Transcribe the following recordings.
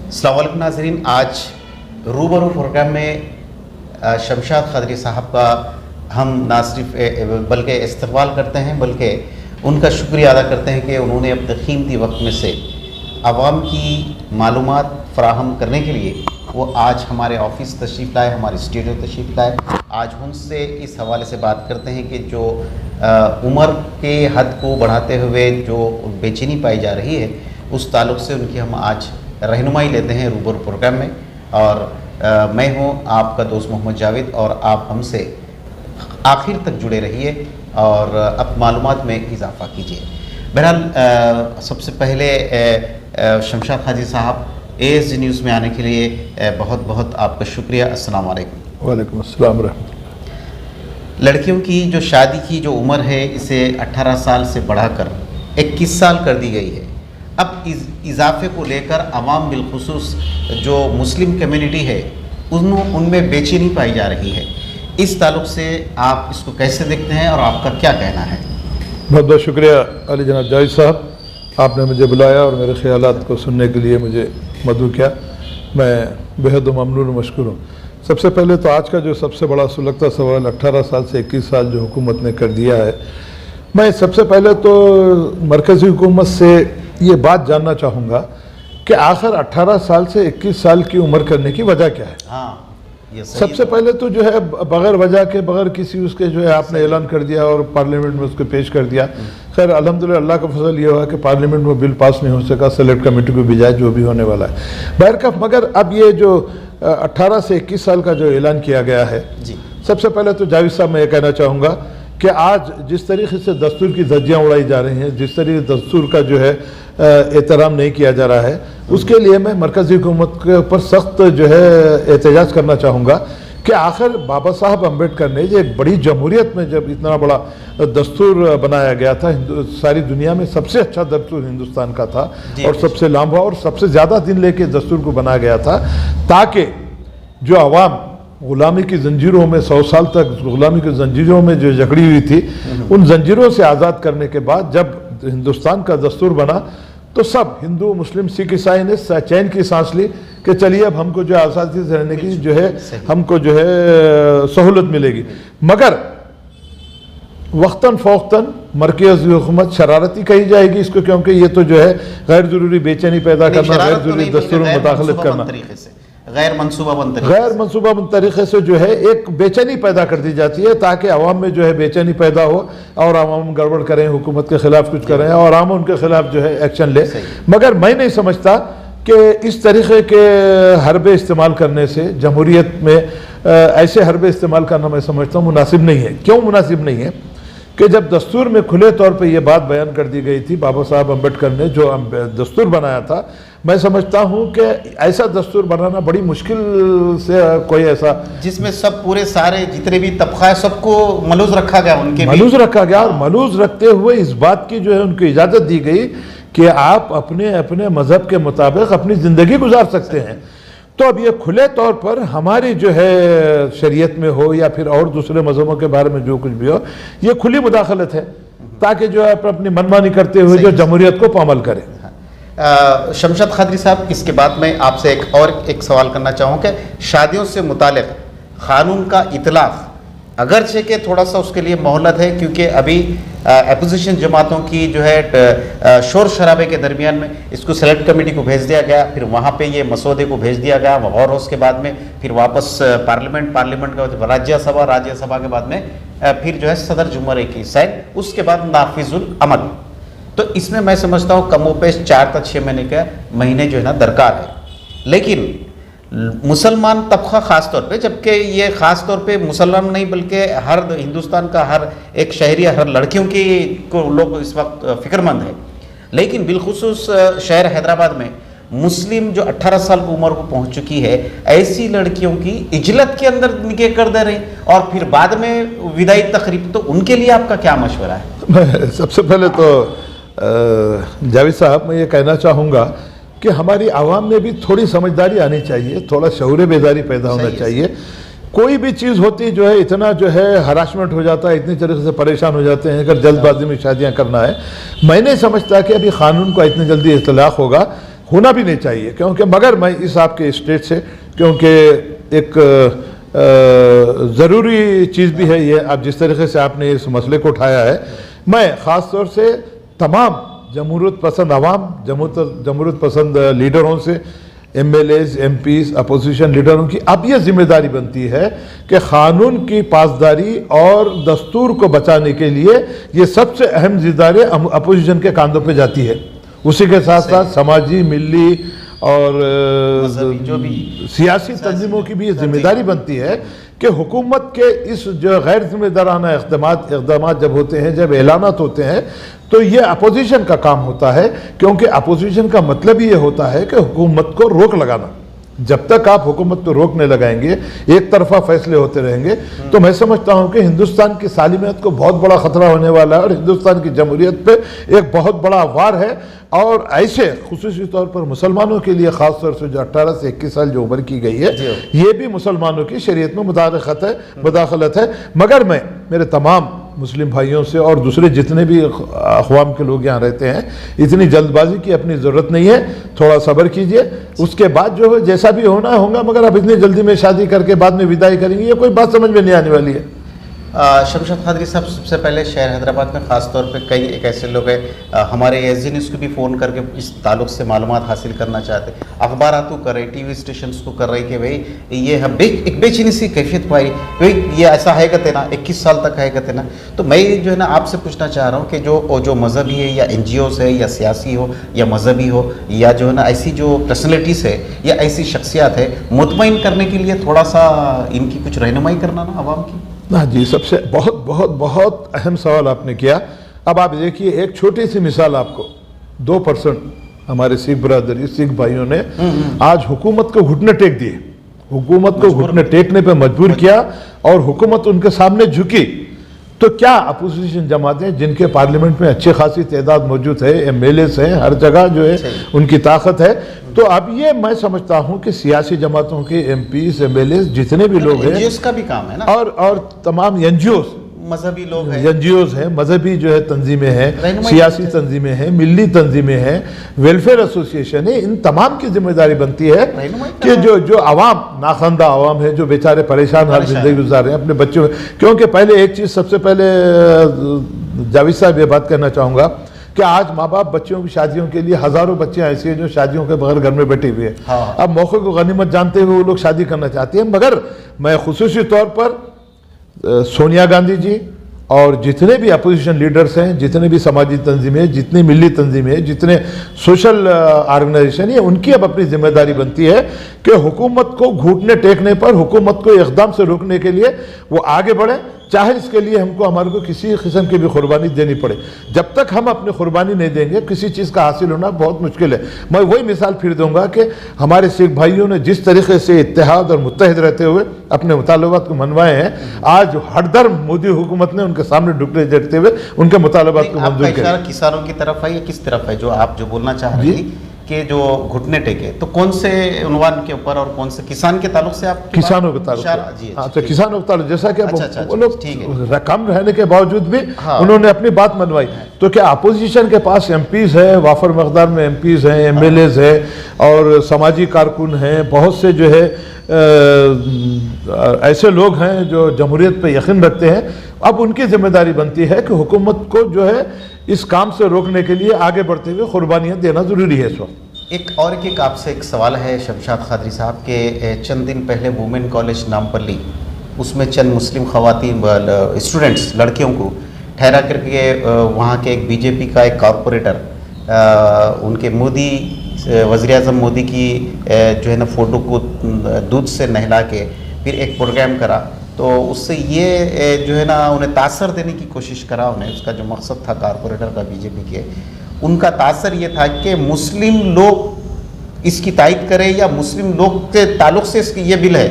अस्सलाम वालेकुम नाज़रीन, आज रूबरू प्रोग्राम में शमशाद खदरी साहब का हम ना सिर्फ बल्कि इस्तक़बाल करते हैं बल्कि उनका शुक्रिया अदा करते हैं कि उन्होंने अपने कीमती वक्त में से आवाम की मालूमात फ़राहम करने के लिए वो आज हमारे ऑफिस तशरीफ़ लाए, हमारे स्टूडियो तशरीफ़ लाए। आज उनसे इस हवाले से बात करते हैं कि जो उम्र के हद को बढ़ाते हुए जो बेचैनी पाई जा रही है उस ताल्लुक़ से उनकी हम आज रहनुमाई लेते हैं रूबरू प्रोग्राम में। और मैं हूँ आपका दोस्त मोहम्मद जावेद और आप हमसे आखिर तक जुड़े रहिए और अब मालूमात में इजाफ़ा कीजिए। बहरहाल सबसे पहले शमशाद खदरी साहब ASG न्यूज़ में आने के लिए बहुत बहुत आपका शुक्रिया। अस्सलाम वालेकुम। वालेकुम अस्सलाम रहमतुल्लाह। लड़कियों की जो शादी की जो उम्र है इसे 18 साल से बढ़ाकर 21 साल कर दी गई है। अब इस इजाफे को लेकर अवाम बिलखुसूस जो मुस्लिम कम्युनिटी है उनमें बेचैनी पाई जा रही है। इस ताल्लुक़ से आप इसको कैसे देखते हैं और आपका क्या कहना है? बहुत बहुत शुक्रिया अली जनाब जावेद साहब, आपने मुझे बुलाया और मेरे ख्यालात को सुनने के लिए मुझे मदऊ किया। मैं बेहद ममनून मशकूर हूँ। सबसे पहले तो आज का जो सबसे बड़ा सुलगता सवाल 18 साल से 21 साल जो हुकूमत ने कर दिया है, मैं सबसे पहले तो मरकज़ी हुकूमत से ये बात जानना चाहूँगा कि आखिर 18 साल से 21 साल की उम्र करने की वजह क्या है। हाँ, ये सबसे पहले तो जो है बगैर वजह के बगैर किसी उसके जो है आपने ऐलान कर दिया और पार्लियामेंट में उसको पेश कर दिया। खैर अल्हम्दुलिल्लाह अल्लाह का फजल ये हुआ कि पार्लियामेंट में बिल पास नहीं हो सका, सेलेक्ट कमेटी को भेजा, जो भी होने वाला है बहरकफ। मगर अब ये जो 18 से 21 साल का जो ऐलान किया गया है जी, सबसे पहले तो जावेद साहब मैं ये कहना चाहूँगा कि आज जिस तरीके से दस्तूर की धज्जियाँ उड़ाई जा रही हैं, जिस तरीके से दस्तूर का जो है एहतराम नहीं किया जा रहा है, उसके लिए मैं मरकज़ी हुकूमत के ऊपर सख्त जो है एहतजाज करना चाहूँगा कि आखिर बाबा साहब अम्बेडकर ने जो एक बड़ी जमहूरियत में जब इतना बड़ा दस्तूर बनाया गया था, सारी दुनिया में सबसे अच्छा दस्तूर हिंदुस्तान का था और सबसे लंबा और सबसे ज़्यादा दिन लेके दस्तूर को बनाया गया था ताकि जो अवाम ग़ुलामी की जंजीरों में 100 साल तक ग़ुलामी की जंजीरों में जो जकड़ी हुई थी, उन जंजीरों से आज़ाद करने के बाद जब हिंदुस्तान का दस्तूर बना तो सब हिंदू मुस्लिम सिख ईसाई ने चैन की सांस ली कि चलिए अब हमको जो आज़ादी से रहने की जो है हमको जो है सहूलत मिलेगी। मगर वक्तन फ़ौक्तन मरकज़ी हुकूमत शरारती कही जाएगी इसको, क्योंकि ये तो जो है गैर ज़रूरी बेचैनी पैदा करना, गैर ज़रूरी दस्तूरों में मुदाखलत करना, गैर मनसूबाबंद तरीके से जो है एक बेचैनी पैदा कर दी जाती है ताकि अवाम में जो है बेचैनी पैदा हो और अवाम गड़बड़ करें, हुकूमत के ख़िलाफ़ कुछ करें और आम उनके ख़िलाफ़ जो है एक्शन ले। मगर मैं नहीं समझता कि इस तरीके के हरबे इस्तेमाल करने से जमहूरियत में ऐसे हरबे इस्तेमाल करना मैं समझता हूँ मुनासिब नहीं है। क्यों मुनासिब नहीं है कि जब दस्तूर में खुले तौर पे ये बात बयान कर दी गई थी, बाबा साहब अम्बेडकर ने जो दस्तूर बनाया था, मैं समझता हूँ कि ऐसा दस्तूर बनाना बड़ी मुश्किल से कोई ऐसा जिसमें सब पूरे सारे जितने भी तबका है सबको मलूज रखा गया, उनके मलूज रखा गया और मलूज रखते हुए इस बात की जो है उनको इजाज़त दी गई कि आप अपने अपने मज़हब के मुताबिक अपनी ज़िंदगी गुजार सकते हैं। तो अब ये खुले तौर पर हमारी जो है शरीयत में हो या फिर और दूसरे मज़हबों के बारे में जो कुछ भी हो, ये खुली मुदाखलत है ताकि जो है अपनी मनमानी करते हुए जो जमहूरियत को पामाल करें। शमशाद खदरी साहब, इसके बाद मैं आपसे एक सवाल करना चाहूँ कि शादियों से मुतालिक क़ानून का इतलाफ़ अगरचे के थोड़ा सा उसके लिए मोहलत है, क्योंकि अभी अपोजिशन जमातों की जो है शोर शराबे के दरमियान में इसको सेलेक्ट कमेटी को भेज दिया गया, फिर वहाँ पे ये मसौदे को भेज दिया गया और उसके बाद में फिर वापस पार्लियामेंट का राज्यसभा के बाद में फिर जो है सदर जुमरे की साइन, उसके बाद नाफिजुल अमल। तो इसमें मैं समझता हूँ कमोपेश 4 से 6 महीने जो है ना दरकार है। लेकिन मुसलमान तबका ख़ास तौर पे, जबकि ये ख़ास तौर पे मुसलमान नहीं बल्कि हर हिंदुस्तान का हर एक शहरी, हर लड़कियों की को लोग इस वक्त फ़िक्रमंद है, लेकिन बिलखुसूस शहर हैदराबाद में मुस्लिम जो 18 साल की उम्र को पहुंच चुकी है, ऐसी लड़कियों की इजलत के अंदर निकाह कर दे रहे और फिर बाद में विदाई तकरीब। तो उनके लिए आपका क्या मशवरा है? सबसे पहले तो जावेद साहब मैं ये कहना चाहूँगा कि हमारी आवाम में भी थोड़ी समझदारी आनी चाहिए, थोड़ा शऊर बेदारी पैदा होना चाहिए। कोई भी चीज़ होती जो है इतना जो है हरासमेंट हो जाता है, इतनी तरीके से परेशान हो जाते हैं अगर जल्दबाजी में शादियां करना है। मैं नहीं समझता कि अभी क़ानून का इतनी जल्दी इत्तलाक़ होगा। होना भी नहीं चाहिए, क्योंकि मगर मैं इस आपके स्टेट से, क्योंकि एक ज़रूरी चीज़ भी है ये, आप जिस तरीके से आपने इस मसले को उठाया है, मैं ख़ास तौर से तमाम जमहूरियत पसंद आवाम, जमहूरियत पसंद लीडरों से, MLAs, MPs, अपोजिशन लीडरों की अब ये जिम्मेदारी बनती है कि क़ानून की पासदारी और दस्तूर को बचाने के लिए ये सबसे अहम जिम्मेदारी अपोजिशन के कांधों पे जाती है। उसी के साथ साथ समाजी, मिली और जो भी सियासी तंजीमों की भी ये जिम्मेदारी बनती है कि हुकूमत के इस जो गैर जिम्मेदाराना इक़दाम जब होते हैं, जब ऐलानात होते हैं, तो ये अपोजिशन का काम होता है, क्योंकि अपोजिशन का मतलब ही ये होता है कि हुकूमत को रोक लगाना। जब तक आप हुकूमत को रोक नहीं लगाएंगे, एक तरफा फैसले होते रहेंगे, तो मैं समझता हूँ कि हिंदुस्तान की सालिमियत को बहुत बड़ा ख़तरा होने वाला है और हिंदुस्तान की जमहूरियत पे एक बहुत बड़ा वार है। और ऐसे खुसूसी तौर पर मुसलमानों के लिए ख़ास तौर से जो 18 से 21 साल जो उम्र की गई है, ये भी मुसलमानों की शरीयत में मुदाखलत है। मगर मैं मेरे तमाम मुस्लिम भाइयों से और दूसरे जितने भी अक़वाम के लोग यहाँ रहते हैं, इतनी जल्दबाजी की अपनी ज़रूरत नहीं है, थोड़ा सब्र कीजिए, उसके बाद जो है जैसा भी होना होगा। मगर आप इतनी जल्दी में शादी करके बाद में विदाई करेंगे, ये कोई बात समझ में नहीं आने वाली है। शमशाद कादरी साहब, सबसे पहले शहर हैदराबाद में ख़ास तौर पे कई एक ऐसे लोग हैं, हमारे एसजी न्यूज़ को भी फ़ोन करके इस ताल्लुक से मालूमात हासिल करना चाहते, अखबारात को कर रहे, TV स्टेशन को कर रहे कि भाई ये एक बेचैनी सी कैफियत पाई, भाई ये ऐसा है कहते ना, 21 साल तक है कहते ना। तो मैं जो है ना आपसे पूछना चाह रहा हूँ कि जो मज़हबी है या NGOs है या सियासी हो या मज़हबी हो या जो है ना ऐसी जो पर्सनैलिटीज़ है या ऐसी शख्सियात है, मुतमईन करने के लिए थोड़ा सा इनकी कुछ रहनुमाई करना ना आवाम की। ना जी, सबसे बहुत बहुत बहुत अहम सवाल आपने किया। अब आप देखिए, एक छोटी सी मिसाल आपको, 2% हमारे सिख बरादरी, सिख भाइयों ने आज हुकूमत को घुटने टेक दिए, हुकूमत को घुटने टेकने पे मजबूर किया और हुकूमत उनके सामने झुकी। तो क्या अपोजिशन जमातें जिनके पार्लियामेंट में अच्छी खासी तादाद मौजूद है, MLAs हैं, हर जगह जो है उनकी ताकत है, तो अब ये मैं समझता हूँ कि सियासी जमातों के MPs, MLAs जितने भी लोग हैं, NGOs का भी काम है ना, और तमाम NGOs, मजहबी लोग हैं, NGOs हैं, मजहबी जो है तंजीमें हैं, सियासी तंजीमें हैं, मिली तंजीमें हैं, वेलफेयर एसोसिएशन है, इन तमाम की जिम्मेदारी बनती है कि जो आवाम, नाखंदा आवाम है, जो बेचारे परेशान हाल जिंदगी गुजार रहे हैं अपने बच्चों, क्योंकि पहले एक चीज़ सबसे पहले जावेद साहब ये बात कहना चाहूँगा कि आज माँ बाप बच्चों की शादियों के लिए, हज़ारों बच्चे ऐसे हैं जो शादियों के बगैर घर में बैठे हुए हैं। हाँ। अब मौके को गनीमत जानते हुए वो लोग शादी करना चाहते हैं। मगर मैं खुसूसी तौर पर सोनिया गांधी जी और जितने भी अपोजिशन लीडर्स हैं, जितने भी समाजी तंजीमें, जितनी मिली तंजीमें, जितने सोशल ऑर्गेनाइजेशन है, उनकी अब अपनी जिम्मेदारी बनती है कि हुकूमत को घुटने टेकने पर, हुकूमत को इक़दाम से रोकने के लिए वो आगे बढ़े, चाहे इसके लिए हमारे को किसी किस्म की भी कुर्बानी देनी पड़े। जब तक हम अपनी कुर्बानी नहीं देंगे, किसी चीज़ का हासिल होना बहुत मुश्किल है। मैं वही मिसाल फिर दूंगा कि हमारे सिख भाइयों ने जिस तरीके से इत्तेहाद और मुत्तहिद रहते हुए अपने मुतालबात को मनवाए हैं, आज हरदम मोदी हुकूमत ने उनके सामने ढुकने देते हुए उनके मुतालबात को मंजूर किया। किसानों की तरफ है या किस तरफ है जो आप जो बोलना चाह रहे हैं कि जो घुटने टेके, तो कौन से उन्वान के ऊपर और कौन से किसान के ताल्लुक से आप? किसानों के ताल्लुक से। हाँ, तो किसानों के ताल्लुक, जैसा कि वो लोग कम रहने के बावजूद भी उन्होंने अपनी बात मनवाई। तो क्या अपोजिशन के पास MPs है, वाफर मकदार में MPs हैं, MLAs है और समाजी कारकुन हैं, बहुत से जो है ऐसे लोग हैं जो जमहूरियत पे यकीन रखते हैं। अब उनकी जिम्मेदारी बनती है कि हुकूमत को जो है इस काम से रोकने के लिए आगे बढ़ते हुए कुर्बानियाँ देना ज़रूरी है इस वक्त। एक आपसे एक सवाल है शमशाद कादरी साहब के, चंद दिन पहले वुमेन कॉलेज नामपल्ली, उसमें चंद मुस्लिम खवातीन स्टूडेंट्स, लड़कियों को ठहरा करके वहाँ के एक BJP का एक कॉरपोरेटर उनके मोदी, वज़ीर आज़म मोदी की जो है ना फ़ोटो को दूध से नहला के फिर एक प्रोग्राम करा, तो उससे ये जो है ना उन्हें तासर देने की कोशिश करा उन्हें। उसका जो मकसद था कॉरपोरेटर का BJP के, उनका तासर ये था कि मुस्लिम लोग इसकी तायद करें या मुस्लिम लोग के ताल्लुक़ से इसकी ये बिल है।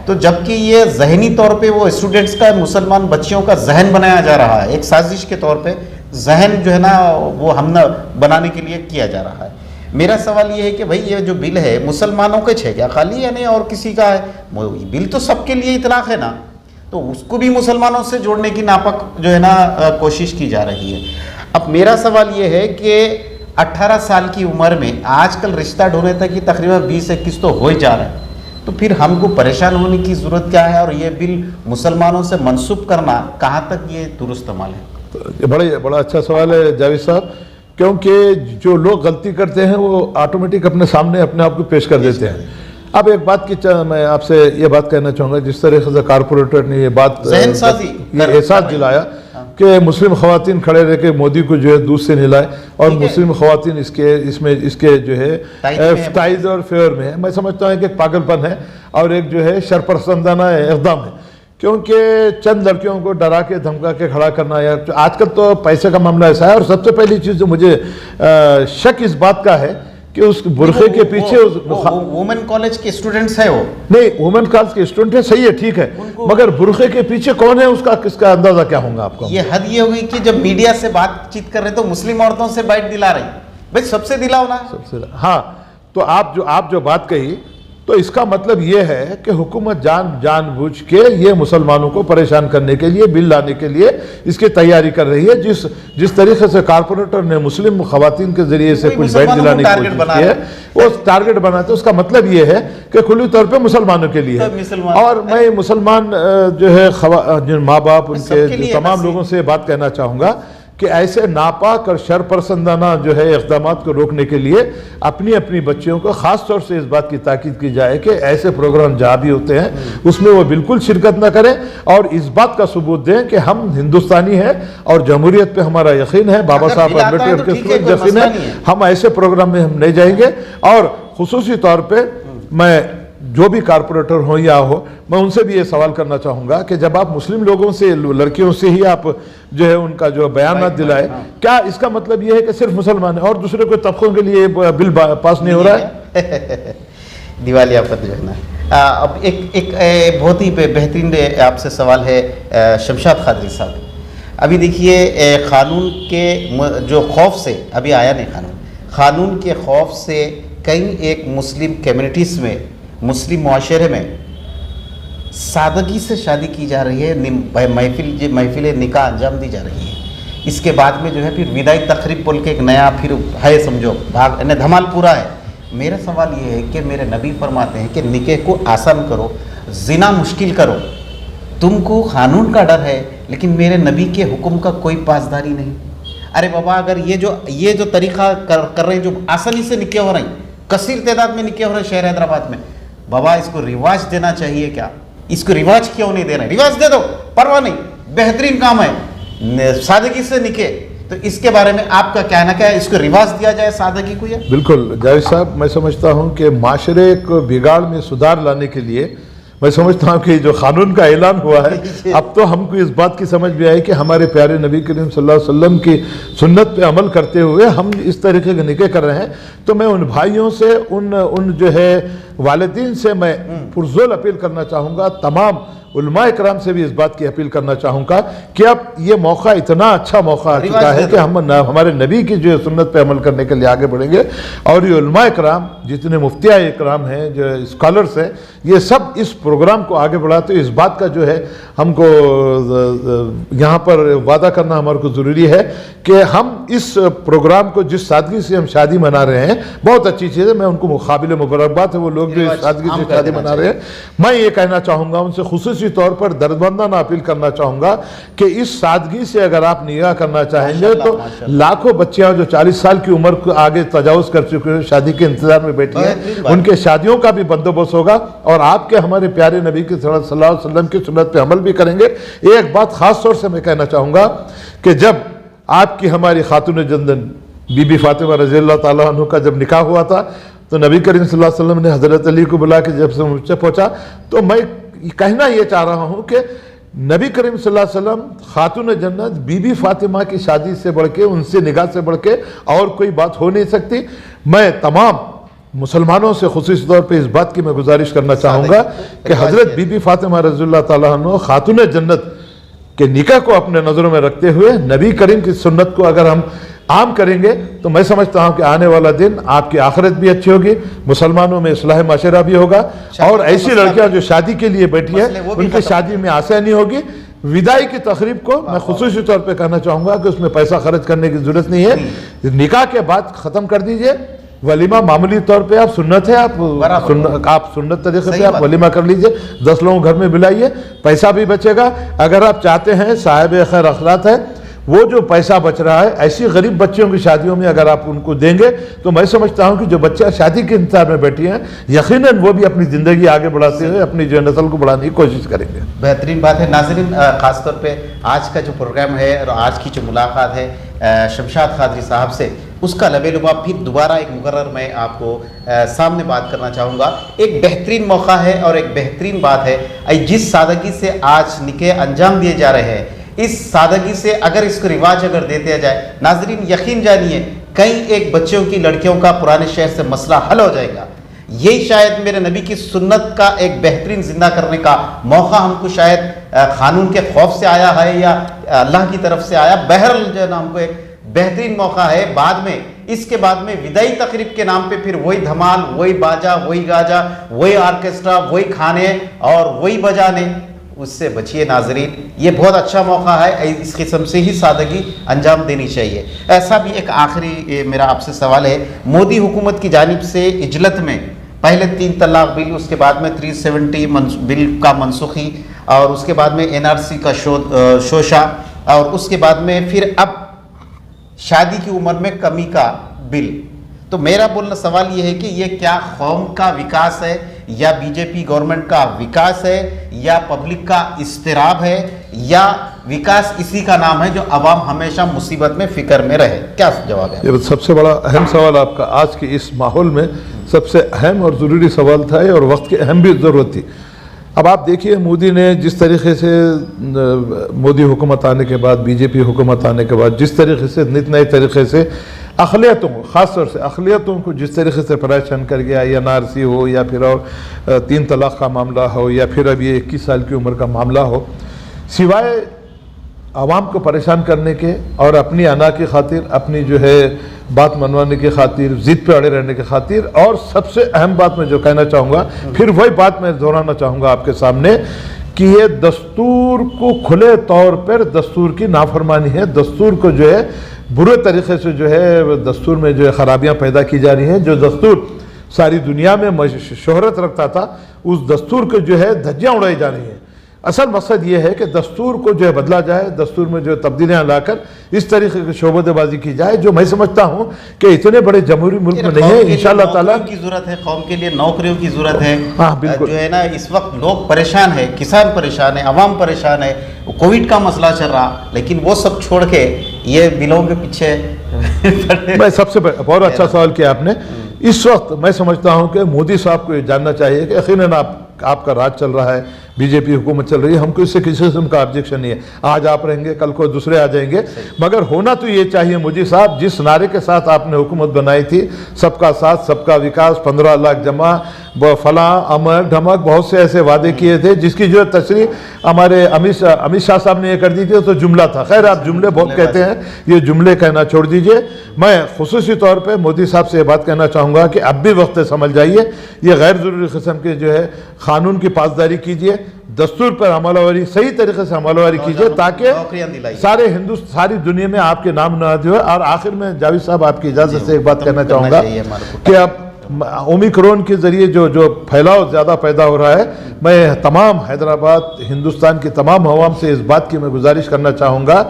तो जबकि ये ज़हनी तौर पे वो स्टूडेंट्स का, मुसलमान बच्चियों का जहन बनाया जा रहा है, एक साजिश के तौर पे जहन जो है ना वो हमला बनाने के लिए किया जा रहा है। मेरा सवाल ये है कि भाई ये जो बिल है मुसलमानों के है क्या खाली, या नहीं और किसी का है? बिल तो सबके लिए इतलाक़ है ना, तो उसको भी मुसलमानों से जोड़ने की नापक जो है ना कोशिश की जा रही है। अब मेरा सवाल ये है कि 18 साल की उम्र में आजकल रिश्ता ढूंढने तक ही तकरीबन 20-21 तो हो ही जा रहा है, तो फिर हमको परेशान होने की ज़रूरत क्या है? और ये बिल मुसलमानों से मंसूब करना कहाँ तक ये दुरुस्त अमल है? तो बड़ा अच्छा सवाल है जावेद साहब, क्योंकि जो लोग गलती करते हैं वो ऑटोमेटिक अपने सामने अपने आप को पेश कर देते हैं। अब एक बात की मैं आपसे ये बात कहना चाहूँगा, जिस तरीके से कारपोरेटर ने ये बात ये एहसास दिलाया कि मुस्लिम खवातीन खड़े रह के मोदी को जो है दूध से नहलाए और मुस्लिम खवातीन इसके जो है ताइज और फेवर में है, मैं समझता हूँ कि एक पागलपन है और एक जो है शरपसंदाना इक़दाम है। क्योंकि चंद लड़कियों को डरा के धमका के खड़ा करना, या आजकल तो पैसे का मामला ऐसा है। और सबसे पहली चीज़ जो मुझे शक इस बात का है कि उस बुरखे के पीछे वुमेन कॉलेज के स्टूडेंट्स है, वो नहीं वुमेन कॉलेज के स्टूडेंट है, सही है, ठीक है, मगर बुरखे के पीछे कौन है उसका किसका अंदाजा क्या होगा आपको? ये हद ये होगी कि जब मीडिया से बातचीत कर रहे तो मुस्लिम औरतों से बाइट दिला रही, भाई सबसे दिलाओ ना, सबसे। हाँ, तो आप जो बात कही, तो इसका मतलब ये है कि हुकूमत जानबूझ के ये मुसलमानों को परेशान करने के लिए बिल लाने के लिए इसकी तैयारी कर रही है। जिस तरीके से कारपोरेटर ने मुस्लिम खवातीन के जरिए से कुछ बैठ दिलाने की कोशिश की है, वो टारगेट बनाते, उसका मतलब ये है कि खुली तौर पे मुसलमानों के लिए है। और मैं मुसलमान जो है माँ बाप उनके तमाम लोगों से बात कहना चाहूँगा कि ऐसे नापाक और शरपसंदाना जो है इक़दाम को रोकने के लिए अपनी अपनी बच्चियों को ख़ास तौर से इस बात की ताकीद की जाए कि ऐसे प्रोग्राम जहाँ भी होते हैं उसमें वो बिल्कुल शिरकत ना करें और इस बात का सबूत दें कि हम हिंदुस्तानी हैं और जमहूरियत पे हमारा यकीन है, बाबा साहब अम्बेडकर के यकीन है, हम ऐसे प्रोग्राम में हम नहीं जाएंगे। और खुसूसी तौर पर मैं जो भी कारपोरेटर हो या हो, मैं उनसे भी ये सवाल करना चाहूँगा कि जब आप मुस्लिम लोगों से, लड़कियों से ही आप जो है उनका जो बयान दिलाए, क्या इसका मतलब ये है कि सिर्फ मुसलमान है और दूसरे कोई तबकों के लिए बिल पास नहीं हो रहा है? दिवालियापन जो है ना। अब एक बहुत ही बेहतरीन आपसे सवाल है शमशाद खादरी साहब। अभी देखिए क़ानून के जो खौफ से, अभी आया नहीं क़ानून के खौफ से कई एक मुस्लिम कम्युनिटीज़ में, मुस्लिम माशरे में सादगी से शादी की जा रही है, महफिल निकाह अंजाम दी जा रही है। इसके बाद में जो है फिर विदाई तकरीब बोल के एक नया फिर है, समझो भाग धमाल पूरा है। मेरा सवाल ये है कि मेरे नबी फरमाते हैं कि निकाह को आसान करो, जिना मुश्किल करो। तुमको कानून का डर है लेकिन मेरे नबी के हुक्म का कोई पासदारी नहीं। अरे बाबा, अगर ये जो तरीक़ा कर रहे हैं, जो आसानी से निकाह हो रहे हैं, कसीर तादाद में निकाह हो रहे हैं शहर हैदराबाद में, बाबा इसको रिवाज देना चाहिए क्या? इसको रिवाज क्यों नहीं दे रहे? रिवाज दे दो, परवाह नहीं, बेहतरीन काम है, सादगी से निकाह। तो इसके बारे में आपका कहना क्या है? इसको रिवाज दिया जाए सादगी को? या बिल्कुल जावेद साहब, मैं समझता हूँ कि माशरे को बिगाड़ में सुधार लाने के लिए मैं समझता हूँ कि जो कानून का ऐलान हुआ है, अब तो हमको इस बात की समझ में आई कि हमारे प्यारे नबी करीम सल्लल्लाहु अलैहि वसल्लम की सुन्नत पे अमल करते हुए हम इस तरीके के निकाह कर रहे हैं। तो मैं उन भाइयों से, उन जो है वालिदीन से मैं पुरजोर अपील करना चाहूँगा, तमाम उलमा इकराम से भी इस बात की अपील करना चाहूँगा कि अब ये मौका, इतना अच्छा मौका आ चुका है कि हम हमारे नबी की जो सुन्नत पे अमल करने के लिए आगे बढ़ेंगे। और ये उलमा इकराम, जितने मुफ्तिया इकराम हैं, जो स्कॉलर्स हैं, ये सब इस प्रोग्राम को आगे बढ़ाते हुए इस बात का जो है हमको यहाँ पर वादा करना हमारे को ज़रूरी है कि हम इस प्रोग्राम को, जिस सादगी से हम शादी मना रहे हैं, बहुत अच्छी चीज़ है, मैं उनको मुकाबिले मुबारकबाद है वो लोग जो इस सादगी से शादी मना रहे हैं। मैं ये कहना चाहूँगा उनसे, खुसूसी तौर पर दर्दमंदाना अपील करना चाहूँगा कि इस सादगी से अगर आप निगाह करना चाहेंगे तो लाखों बच्चियाँ जो 40 साल की उम्र को आगे तजावुज़ कर चुके हैं, शादी के इंतजार में बैठी हैं, उनके शादियों का भी बंदोबस्त होगा और आपके हमारे प्यारे नबी के सल्लल्लाहु अलैहि वसल्लम की सुन्नत पे अमल भी करेंगे। एक बात खास तौर से मैं कहना चाहूँगा कि जब आपकी हमारी खातून जन्नत बीबी फातिमा रज़ियल्लाहु ताला अन्हा का जब निकाह हुआ था, तो नबी करीम सल्लल्लाहु अलैहि वसल्लम ने हज़रत अली को बुला के जब से मुझसे पहुँचा, तो मैं कहना ये चाह रहा हूँ कि नबी करीम सल्लल्लाहु अलैहि वसल्लम खातून जन्नत बीबी फातिमा की शादी से बढ़ के, उनसे निगाह से बढ़ के और कोई बात हो नहीं सकती। मैं तमाम मुसलमानों से खुसूसी तौर पे इस बात की मैं गुजारिश करना चाहूँगा कि हज़रत बीबी फातिमा रज़ियल्लाहु ताला अन्हा खातून जन्नत के निकाह को अपने नज़रों में रखते हुए नबी करीम की सुन्नत को अगर हम आम करेंगे तो मैं समझता हूँ कि आने वाला दिन आपकी आखिरत भी अच्छी होगी, मुसलमानों में इस्लाह माशरा भी होगा और ऐसी लड़कियाँ जो शादी के लिए बैठी हैं उनकी शादी में आसानी होगी। विदाई की तकरीब को मैं खुसूसी तौर पे कहना चाहूँगा कि उसमें पैसा खर्च करने की ज़रूरत नहीं है। निकाह के बाद ख़त्म कर दीजिए। वलीमा मामूली तौर पे आप सुन्नत है, आप सुन्नत तरीके से आप वलीमा कर लीजिए, 10 लोगों घर में बुलाइए, पैसा भी बचेगा। अगर आप चाहते हैं साहिब खैर अखलात है, वो जो पैसा बच रहा है ऐसी गरीब बच्चियों की शादियों में अगर आप उनको देंगे तो मैं समझता हूं कि जो बच्चा शादी के इंतजार में बैठी हैं यकीनन वो भी अपनी ज़िंदगी आगे बढ़ाते हुए अपनी जो नस्ल को बढ़ाने की कोशिश करेंगे। बेहतरीन बात है। नाज़रीन, ख़ासतौर पे आज का जो प्रोग्राम है और आज की जो मुलाकात है शमशाद कादरी साहब से, उसका लबे-लुबाब फिर दोबारा एक मुकर्रर मैं आपको सामने बात करना चाहूँगा। एक बेहतरीन मौका है और एक बेहतरीन बात है, जिस सादगी से आज निकाह अंजाम दिए जा रहे हैं, इस सादगी से अगर इसको रिवाज अगर देते जाए, नाजरीन यकीन जानिए कई एक बच्चों की लड़कियों का पुराने शहर से मसला हल हो जाएगा। यही शायद मेरे नबी की सुन्नत का एक बेहतरीन जिंदा करने का मौका हमको शायद कानून के खौफ से आया है या अल्लाह की तरफ से आया। बहरहाल जो है ना हमको एक बेहतरीन मौका है। बाद में इसके बाद में विदाई तकरीब के नाम पे फिर वही धमाल, वही बाजा, वही गाजा, वही आर्केस्ट्रा, वही खाने और वही बजाने, उससे बचिए नाजरीन। ये बहुत अच्छा मौका है, इस किस्म से ही सादगी अंजाम देनी चाहिए। ऐसा भी एक आखिरी मेरा आपसे सवाल है, मोदी हुकूमत की जानिब से इजलत में पहले 3 तलाक बिल, उसके बाद में 370 बिल का मनसूखी और उसके बाद में NRC का शोशा और उसके बाद में फिर अब शादी की उम्र में कमी का बिल। तो मेरा बोलना सवाल ये है कि ये क्या कौम का विकास है या बीजेपी गवर्नमेंट का विकास है या पब्लिक का इस्तिराब है या विकास इसी का नाम है जो अवाम हमेशा मुसीबत में फिक्र में रहे? क्या जवाब है? ये सबसे बड़ा अहम सवाल आपका आज के इस माहौल में सबसे अहम और ज़रूरी सवाल था और वक्त की अहम भी ज़रूरत थी। अब आप देखिए मोदी ने जिस तरीके से मोदी हुकूमत आने के बाद, बीजेपी हुकूमत आने के बाद जिस तरीके से नित नए तरीके से अक़लियतों को, ख़ास तौर से अक़लियतों को जिस तरीके से परेशान कर गया, या NRC हो या फिर और 3 तलाक़ का मामला हो या फिर अब ये 21 साल की उम्र का मामला हो, सिवाय आवाम को परेशान करने के और अपनी अना की खातिर, अपनी जो है बात मनवाने की खातिर, ज़िद पे अड़े रहने की खातिर, और सबसे अहम बात मैं जो कहना चाहूँगा, फिर वही बात मैं दोहराना चाहूँगा आपके सामने कि ये दस्तूर को खुले तौर पर दस्तूर की नाफरमानी है। दस्तूर को जो है बुरे तरीके से जो है दस्तूर में जो है ख़राबियाँ पैदा की जा रही हैं। जो दस्तूर सारी दुनिया में शोहरत रखता था, उस दस्तूर को जो है धज्जियाँ उड़ाई जा रही हैं। असल मकसद ये है कि दस्तूर को जो है बदला जाए, दस्तूर में जो तब्दीलियाँ लाकर इस तरीके की शोबदेबाजी की जाए, जो मैं समझता हूँ कि इतने बड़े जमहूरी मुल्क में नहीं है। इंशाअल्लाह ताला की ज़रूरत है, कौम के लिए नौकरियों की ज़रूरत है। हाँ बिल्कुल, जो है ना इस वक्त लोग परेशान है, किसान परेशान है, अवाम परेशान है, कोविड का मसला चल रहा, लेकिन वो सब छोड़ के ये बिलों के पीछे मैं सबसे बहुत अच्छा सवाल किया आपने। इस वक्त मैं समझता हूँ कि मोदी साहब को ये जानना चाहिए कि यकीनन आपका राज चल रहा है, बीजेपी हुकूमत चल रही है, हमको इससे किसी किस्म का ऑब्जेक्शन नहीं है। आज आप रहेंगे, कल को दूसरे आ जाएंगे, मगर होना तो ये चाहिए मोदी साहब, जिस नारे के साथ आपने हुकूमत बनाई थी, सबका साथ सबका विकास, 15 लाख जमा, फलां अमर ढमक, बहुत से ऐसे वादे किए थे जिसकी जो तशरीह हमारे अमित शाह साहब ने ये कर दी थी, तो जुमला था। खैर आप जुमले बहुत कहते हैं, ये जुमले कहना छोड़ दीजिए। मैं खुसूसी तौर पर मोदी साहब से ये बात कहना चाहूँगा कि अब भी वक्त समझ जाइए, ये गैर ज़रूरी किस्म के जो है कानून की पासदारी कीजिए, दस्तूर पर अमलवारी सही तरीके से अमलवारी कीजिए ताकि सारी दुनिया में आपके नाम न आते हो। और आखिर में जावेद साहब आपकी इजाज़त से एक बात कहना चाहूँगा कि अब ओमिक्रॉन के ज़रिए जो फैलाव ज़्यादा पैदा हो रहा है, मैं तमाम हैदराबाद, हिंदुस्तान की तमाम अवाम से इस बात की मैं गुजारिश करना चाहूँगा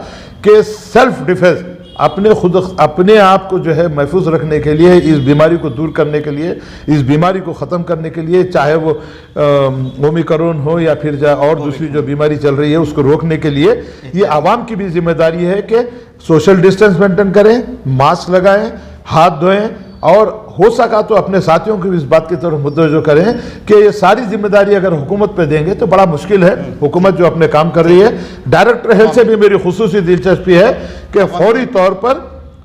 कि सेल्फ डिफेंस, अपने आप को जो है महफूज रखने के लिए, इस बीमारी को दूर करने के लिए, इस बीमारी को ख़त्म करने के लिए, चाहे वो ओमिक्रॉन हो या फिर और दूसरी जो बीमारी चल रही है उसको रोकने के लिए, ये आवाम की भी जिम्मेदारी है कि सोशल डिस्टेंस मेंटेन करें, मास्क लगाएं, हाथ धोएं और हो सका तो अपने साथियों को भी इस बात की तरफ मुतवज्जो करें कि ये सारी जिम्मेदारी अगर हुकूमत पे देंगे तो बड़ा मुश्किल है। हुकूमत जो अपने काम कर रही है, डायरेक्टर हेल्थ से भी मेरी खुसूसी दिलचस्पी है कि फौरी तौर पर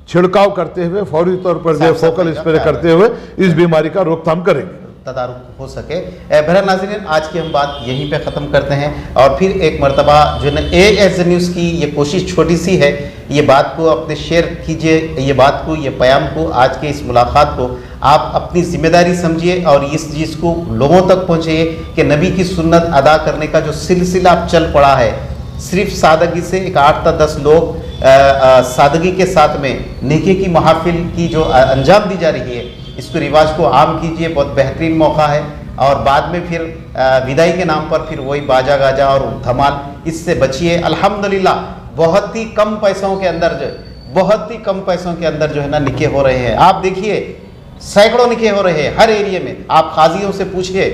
छिड़काव करते हुए, फौरी तौर पर जो फोकल स्प्रे करते हुए इस बीमारी का रोकथाम करेंगे, तदारुक हो सके। बहरहाल नाज़रीन, आज की हम बात यहीं पे ख़त्म करते हैं और फिर एक मरतबा जो है AS न्यूज़ की ये कोशिश छोटी सी है, ये बात को अपने शेयर कीजिए, ये बात को, ये प्याम को, आज के इस मुलाकात को आप अपनी जिम्मेदारी समझिए और इस चीज़ को लोगों तक पहुँचाइए कि नबी की सुन्नत अदा करने का जो सिलसिला अब चल पड़ा है, सिर्फ सादगी से एक 8 या 10 लोग सादगी के साथ में नेकी की महफिल की जो अंजाम दी जा रही है, इसको रिवाज को आम कीजिए, बहुत बेहतरीन मौका है। और बाद में फिर विदाई के नाम पर फिर वही बाजा गाजा और धमाल, इससे बचिए। अल्हम्दुलिल्लाह बहुत ही कम पैसों के अंदर जो है ना निके हो रहे हैं। आप देखिए सैकड़ों निके हो रहे हैं हर एरिया में। आप काजियों से पूछिए,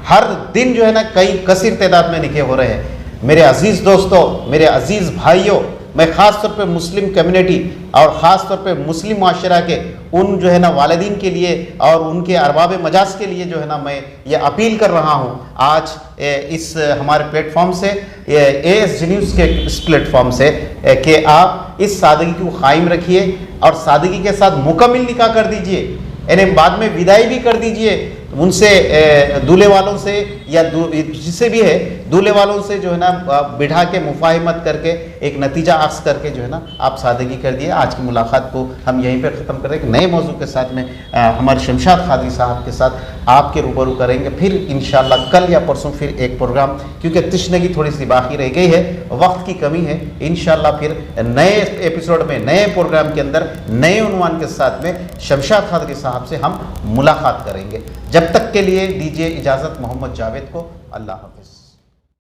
हर दिन जो है ना कई कसीर तादाद में निके हो रहे हैं। मेरे अजीज़ दोस्तों, मेरे अजीज़ भाइयों, मैं ख़ास तौर पे मुस्लिम कम्युनिटी और ख़ास तौर पे मुस्लिम माशरा के उन जो है ना वालिदीन के लिए और उनके अरबाब मजाज के लिए जो है ना मैं ये अपील कर रहा हूँ आज इस हमारे प्लेटफॉर्म से, ASG न्यूज़ के इस प्लेटफॉर्म से, कि आप इस सादगी को कायम रखिए और सादगी के साथ मुकम्मल निकाह कर दीजिए, यानी बाद में विदाई भी कर दीजिए उनसे, दूल्हे वालों से या जिससे भी है दूल्हे वालों से जो है ना बिठा के मुफाहिमत करके एक नतीजा अक्स करके जो है ना आप सादगी कर दिए। आज की मुलाकात को हम यहीं पर ख़त्म करें। एक नए मौजू के साथ में हमारे शमशाद खादरी साहब के साथ आपके रूबरू करेंगे फिर इंशाअल्लाह कल या परसों फिर एक प्रोग्राम, क्योंकि तशनगी थोड़ी सी बाकी रह गई है, वक्त की कमी है। इंशाअल्लाह फिर नए एपिसोड में नए प्रोग्राम के अंदर नए उन्वान के साथ में शमशाद खादरी साहब से हम मुलाकात करेंगे। जब तक के लिए दीजिए इजाज़त मोहम्मद जावेद को। अल्लाह हाफ़िज़।